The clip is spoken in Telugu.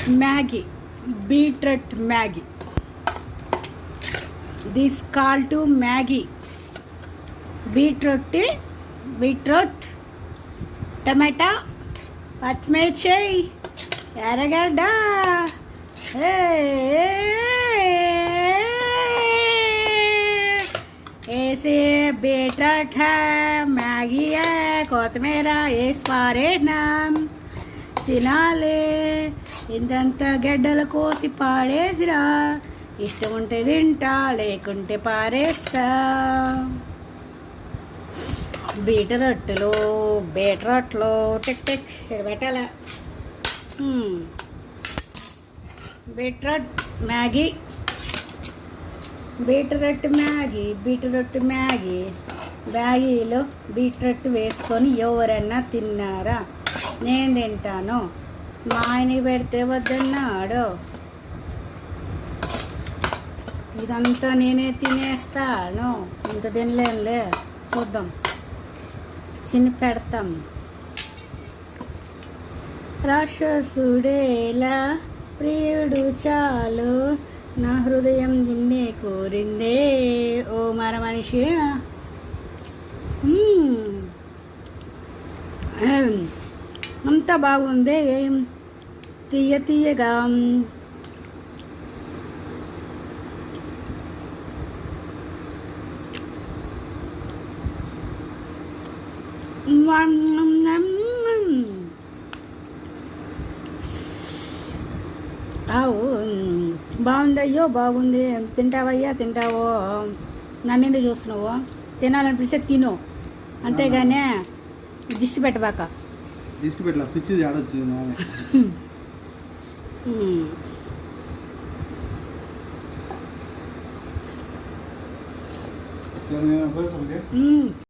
Maggi, beetroot Maggi. This called to Maggi. Beetroot, tomato, పచ్చిమిర్చి, ఎర్రగడ్డ, ऐसे బీట్రూట్ మ్యాగీ కొత్తిమీర వేసి పారేసినాం. తినాలి. ఇంతంత గడ్డలు కోసి పాడేసిరా. ఇష్టం ఉంటే తింటా, లేకుంటే పారేస్తా. బీట్రూట్లో టిక్ టిక్ ఇక్కడ పెట్టాల. బీట్రూట్ మ్యాగీ, మ్యాగీలో బీట్రూట్ వేసుకొని ఎవరన్నా తిన్నారా? నేను తింటాను. మా ఆయనకి పెడితే వద్దన్నాడు. ఇదంతా నేనే తినేస్తాను. ఇంత తినలేనులే, చూద్దాం, తిని పెడతాం. రాక్షసుడేలా ప్రియుడు చాలు, నా హృదయం నిన్నే కోరిందే ఓ మర మనిషి. అంతా బాగుంది, తీయగా. బాగుందయ్యో, బాగుంది. తింటావయ్యా, తింటావో? నన్ను ఎందుకు చూస్తున్నావు? తినాలనిపిస్తే తిను, అంతేగానే దిష్టి పెట్టబాక. దిష్టి పెట్టలా, పిచ్చి ఆడొచ్చు.